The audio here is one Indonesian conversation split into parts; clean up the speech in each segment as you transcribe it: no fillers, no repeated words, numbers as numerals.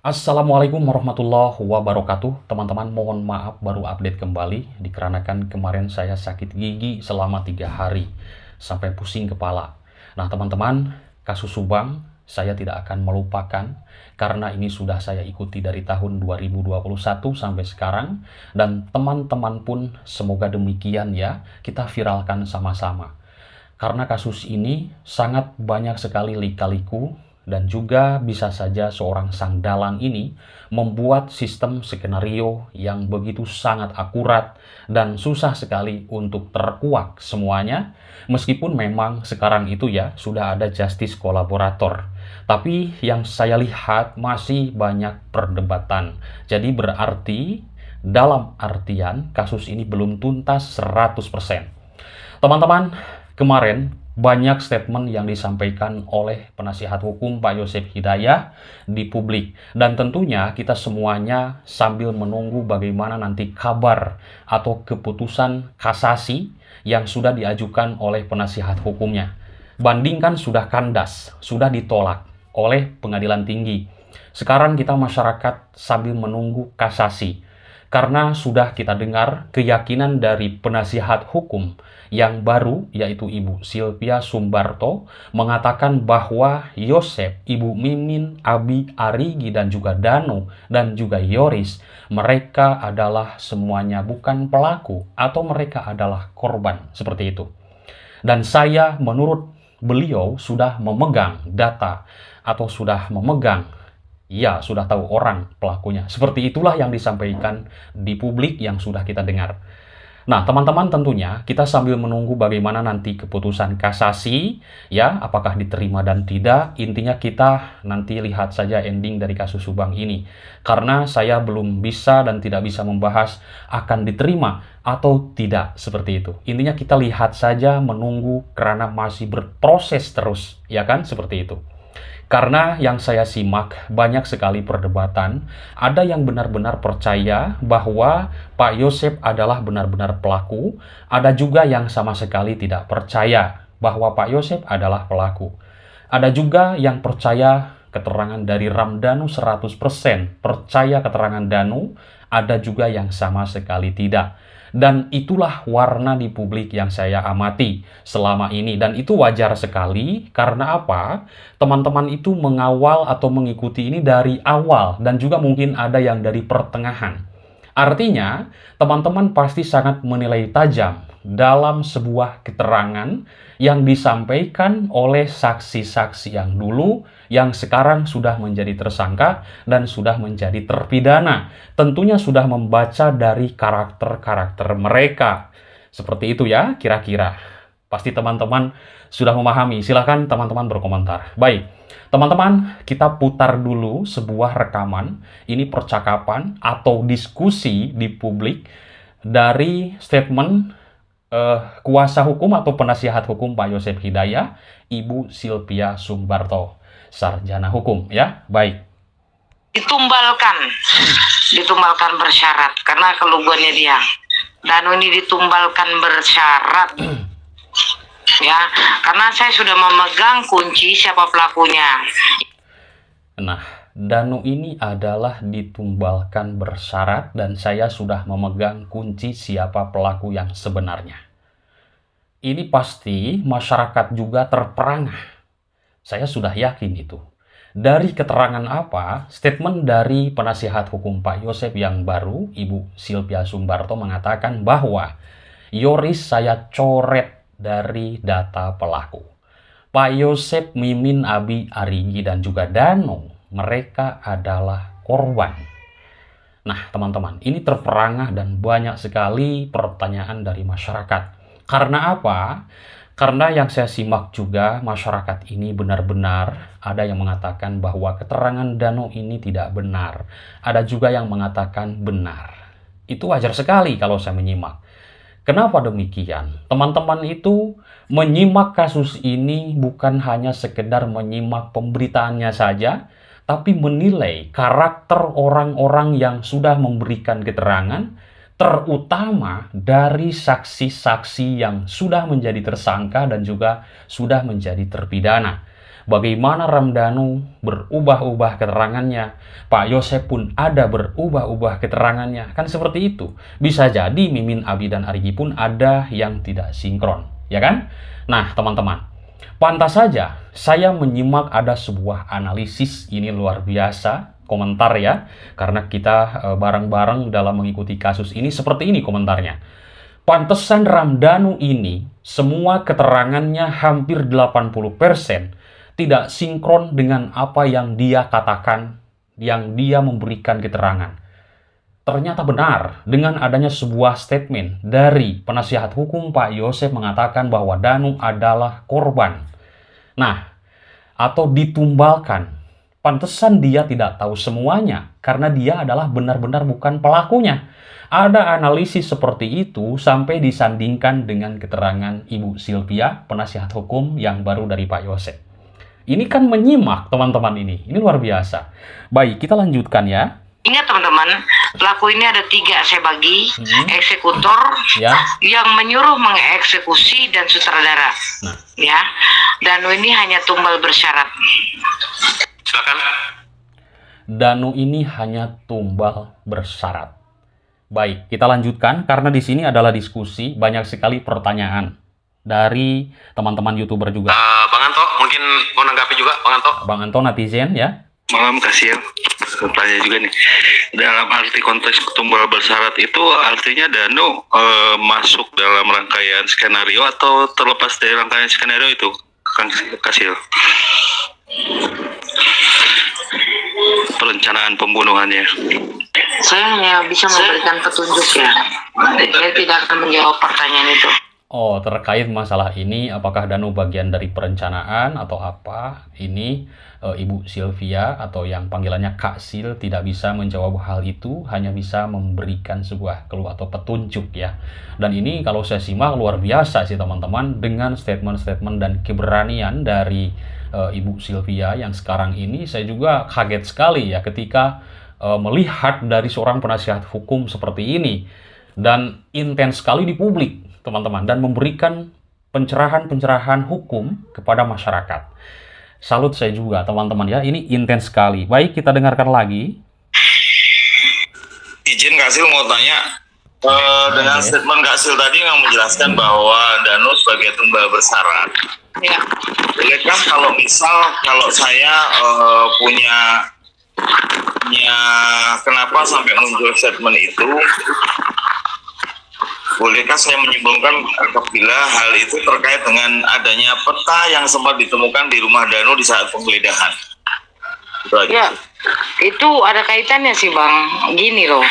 Assalamualaikum warahmatullahi wabarakatuh. Teman-teman, mohon maaf baru update kembali dikarenakan kemarin saya sakit gigi selama 3 hari sampai pusing kepala. Nah teman-teman, kasus Subang saya tidak akan melupakan karena ini sudah saya ikuti dari tahun 2021 sampai sekarang, dan teman-teman pun semoga demikian ya, kita viralkan sama-sama. Karena kasus ini sangat banyak sekali lika-liku, dan juga bisa saja seorang sang dalang ini membuat sistem skenario yang begitu sangat akurat dan susah sekali untuk terkuak semuanya. Meskipun memang sekarang itu ya sudah ada justice kolaborator, tapi yang saya lihat masih banyak perdebatan. Jadi berarti dalam artian kasus ini belum tuntas 100%. Teman-teman, kemarin banyak statement yang disampaikan oleh penasihat hukum Pak Yosef Hidayah di publik. Dan tentunya kita semuanya sambil menunggu bagaimana nanti kabar atau keputusan kasasi yang sudah diajukan oleh penasihat hukumnya. Bandingkan sudah kandas, sudah ditolak oleh pengadilan tinggi. Sekarang kita masyarakat sambil menunggu kasasi. Karena sudah kita dengar keyakinan dari penasihat hukum yang baru, yaitu Ibu Sylvia Sumbarto, mengatakan bahwa Yosef, Ibu Mimin, Abi, Arigi, dan juga Dano, dan juga Yoris, mereka adalah semuanya bukan pelaku, atau mereka adalah korban, seperti itu. Dan saya menurut beliau sudah memegang data, atau sudah memegang, ya, sudah tahu orang pelakunya. Seperti itulah yang disampaikan di publik yang sudah kita dengar. Nah, teman-teman, tentunya kita sambil menunggu bagaimana nanti keputusan kasasi, ya, apakah diterima dan tidak. Intinya kita nanti lihat saja ending dari kasus Subang ini. Karena saya belum bisa dan tidak bisa membahas akan diterima atau tidak, seperti itu. Intinya kita lihat saja, menunggu, karena masih berproses terus, ya kan, seperti itu. Karena yang saya simak banyak sekali perdebatan, ada yang benar-benar percaya bahwa Pak Yosef adalah benar-benar pelaku, ada juga yang sama sekali tidak percaya bahwa Pak Yosef adalah pelaku. Ada juga yang percaya keterangan dari Ramdhanu 100%, percaya keterangan Danu, ada juga yang sama sekali tidak. Dan itulah warna di publik yang saya amati selama ini. Dan itu wajar sekali, karena apa? Teman-teman itu mengawal atau mengikuti ini dari awal, dan juga mungkin ada yang dari pertengahan. Artinya, teman-teman pasti sangat menilai tajam dalam sebuah keterangan yang disampaikan oleh saksi-saksi yang dulu, yang sekarang sudah menjadi tersangka dan sudah menjadi terpidana. Tentunya sudah membaca dari karakter-karakter mereka. Seperti itu ya, kira-kira. Pasti teman-teman sudah memahami. Silahkan teman-teman berkomentar. Baik, teman-teman, kita putar dulu sebuah rekaman. Ini percakapan atau diskusi di publik dari statement kuasa hukum atau penasihat hukum Pak Yosef Hidayah, Ibu Sylvia Sumbarto, sarjana hukum, ya. Baik. Ditumbalkan bersyarat karena keluguannya dia. Dan ini ditumbalkan bersyarat. Ya, karena saya sudah memegang kunci siapa pelakunya. Nah, Danu ini adalah ditumbalkan bersyarat dan saya sudah memegang kunci siapa pelaku yang sebenarnya. Ini pasti masyarakat juga terperangah. Saya sudah yakin itu. Dari keterangan apa, statement dari penasihat hukum Pak Yosef yang baru, Ibu Sylvia Sumbarto, mengatakan bahwa Yoris saya coret dari data pelaku. Pak Yosef, Mimin, Abi, Arigi, dan juga Dano, mereka adalah korban. Nah, teman-teman, ini terperangah dan banyak sekali pertanyaan dari masyarakat. Karena apa? Karena yang saya simak juga, masyarakat ini benar-benar ada yang mengatakan bahwa keterangan Dano ini tidak benar. Ada juga yang mengatakan benar. Itu wajar sekali kalau saya menyimak. Kenapa demikian? Teman-teman itu menyimak kasus ini bukan hanya sekedar menyimak pemberitaannya saja, tapi menilai karakter orang-orang yang sudah memberikan keterangan, terutama dari saksi-saksi yang sudah menjadi tersangka dan juga sudah menjadi terpidana. bagaimana Ramdhanu berubah-ubah keterangannya, Pak Yosep pun ada berubah-ubah keterangannya. Kan seperti itu. Bisa jadi Mimin, Abi, dan Arigi pun ada yang tidak sinkron, ya kan? Nah, teman-teman, pantas saja saya menyimak ada sebuah analisis, ini luar biasa, komentar ya, karena kita bareng-bareng dalam mengikuti kasus ini. Seperti ini komentarnya. Pantesan Ramdhanu ini semua keterangannya hampir 80% tidak sinkron dengan apa yang dia katakan, yang dia memberikan keterangan. Ternyata benar, dengan adanya sebuah statement dari penasihat hukum Pak Yosep mengatakan bahwa Danu adalah korban. Nah, atau ditumbalkan. Pantesan dia tidak tahu semuanya, karena dia adalah benar-benar bukan pelakunya. Ada analisis seperti itu sampai disandingkan dengan keterangan Ibu Sylvia, penasihat hukum yang baru dari Pak Yosep. Ini kan menyimak teman-teman ini luar biasa. Baik, kita lanjutkan ya. Ingat teman-teman, pelaku ini ada 3 saya bagi, eksekutor, Ya. yang menyuruh mengeksekusi, dan sutradara. Nah. Ya, Danu ini hanya tumbal bersyarat. Silakan. Danu ini hanya tumbal bersyarat. Baik, kita lanjutkan karena di sini adalah diskusi, banyak sekali pertanyaan dari teman-teman YouTuber juga. Bang Anto, mungkin mau nanggapi juga, Bang Anto. Bang Anto netizen ya. Malam kasih ya. Tanya juga nih. Dalam arti konteks tumbal bersyarat itu artinya Danu masuk dalam rangkaian skenario atau terlepas dari rangkaian skenario itu, Kang Kasil? Perencanaan pembunuhannya. Saya hanya bisa memberikan petunjuk ya. Saya tidak akan menjawab pertanyaan itu. Oh, terkait masalah ini, apakah Danu bagian dari perencanaan atau apa? Ini Ibu Sylvia atau yang panggilannya Kak Sil tidak bisa menjawab hal itu, hanya bisa memberikan sebuah clue atau petunjuk ya. Dan ini kalau saya simak luar biasa sih teman-teman, dengan statement-statement dan keberanian dari Ibu Sylvia yang sekarang ini, saya juga kaget sekali ya ketika melihat dari seorang penasihat hukum seperti ini, dan intens sekali di publik teman-teman, dan memberikan pencerahan-pencerahan hukum kepada masyarakat. Salut saya juga teman-teman ya, ini intens sekali. Baik, kita dengarkan lagi. Izin Kak Sil mau tanya, dengan statement Kak Sil tadi yang menjelaskan bahwa Danu sebagai tumbal bersyarat. Ya. Boleh kan kalau saya punya kenapa sampai muncul statement itu? Bolehkah saya menyimpulkan apabila hal itu terkait dengan adanya peta yang sempat ditemukan di rumah Danu di saat penggeledahan? Itu aja. Ya, itu ada kaitannya sih Bang. Gini loh.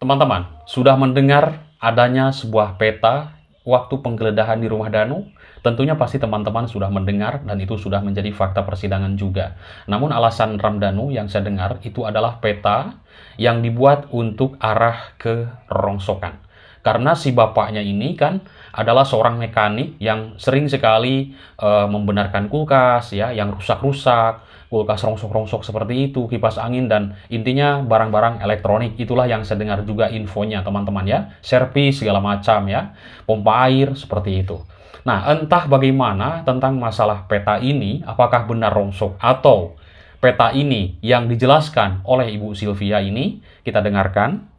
Teman-teman, sudah mendengar adanya sebuah peta waktu penggeledahan di rumah Danu? Tentunya pasti teman-teman sudah mendengar dan itu sudah menjadi fakta persidangan juga. Namun alasan Ramdhanu yang saya dengar itu adalah peta yang dibuat untuk arah ke rongsokan. Karena si bapaknya ini kan adalah seorang mekanik yang sering sekali membenarkan kulkas ya, yang rusak-rusak, kulkas rongsok-rongsok seperti itu, kipas angin, dan intinya barang-barang elektronik. Itulah yang saya dengar juga infonya teman-teman ya, servis segala macam ya, pompa air seperti itu. Nah, entah bagaimana tentang masalah peta ini, apakah benar rongsok atau peta ini yang dijelaskan oleh Ibu Sylvia ini, kita dengarkan.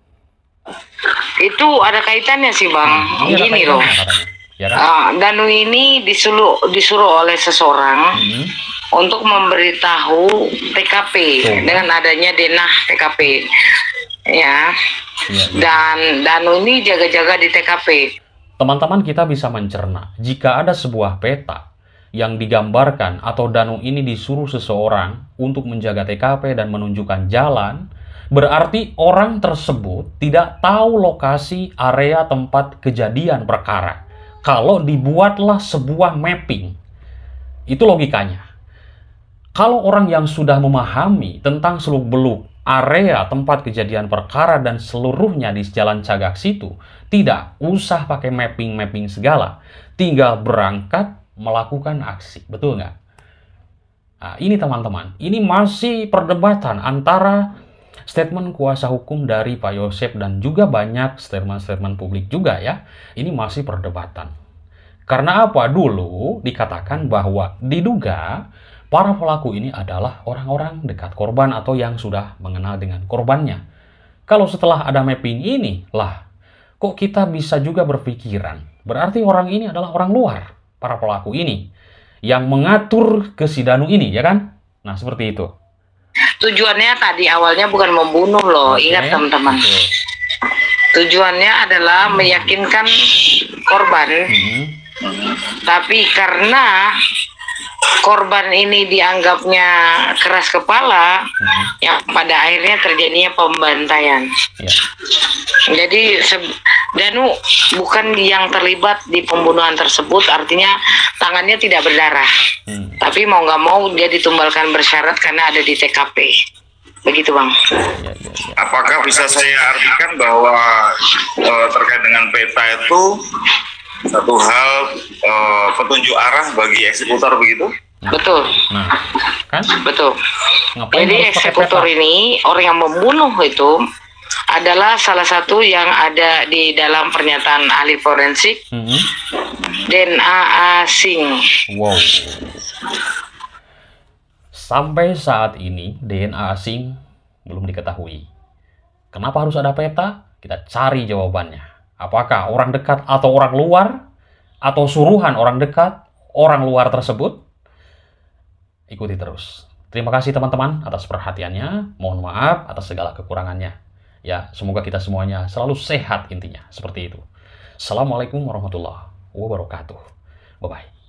Itu ada kaitannya sih Bang. Ini ada Gini loh. kaitannya katanya, ya kan? Danu ini disuruh oleh seseorang untuk memberitahu TKP dengan adanya denah TKP. Ya. Dan Danu ini jaga-jaga di TKP. Teman-teman, kita bisa mencerna jika ada sebuah peta yang digambarkan atau Danu ini disuruh seseorang untuk menjaga TKP dan menunjukkan jalan, berarti orang tersebut tidak tahu lokasi area tempat kejadian perkara. Kalau dibuatlah sebuah mapping, itu logikanya. Kalau orang yang sudah memahami tentang seluk-beluk area tempat kejadian perkara dan seluruhnya di Jalan Cagak situ, tidak usah pakai mapping-mapping segala, tinggal berangkat melakukan aksi. Betul nggak? Nah, ini teman-teman, ini masih perdebatan antara statement kuasa hukum dari Pak Yosep dan juga banyak statement-statement publik juga ya. Ini masih perdebatan. Karena apa? Dulu dikatakan bahwa diduga para pelaku ini adalah orang-orang dekat korban atau yang sudah mengenal dengan korbannya. Kalau setelah ada mapping ini, lah, kok kita bisa juga berpikiran, berarti orang ini adalah orang luar, para pelaku ini, yang mengatur ke si Danu ini, ya kan? Nah, seperti itu. Tujuannya tadi awalnya bukan membunuh loh, Oke, ingat teman-teman. betul. Tujuannya adalah meyakinkan korban, tapi karena korban ini dianggapnya keras kepala, yang pada akhirnya terjadinya pembantaian. Ya. Jadi Danu bukan yang terlibat di pembunuhan tersebut, artinya tangannya tidak berdarah. Tapi mau nggak mau dia ditumbalkan bersyarat karena ada di TKP. Begitu Bang. Ya, ya, ya. Apakah bisa saya artikan bahwa terkait dengan peta itu satu hal petunjuk arah bagi eksekutor begitu? Betul, Nah, kan? betul. Ngapain Jadi harus pakai eksekutor peta? ini, orang yang membunuh itu adalah salah satu yang ada di dalam pernyataan ahli forensik DNA asing. Wow. Sampai saat ini DNA asing belum diketahui. Kenapa harus ada peta? Kita cari jawabannya. Apakah orang dekat atau orang luar? Atau suruhan orang dekat, orang luar tersebut? Ikuti terus. Terima kasih teman-teman atas perhatiannya. Mohon maaf atas segala kekurangannya. Ya, semoga kita semuanya selalu sehat intinya. Seperti itu. Assalamualaikum warahmatullahi wabarakatuh. Bye-bye.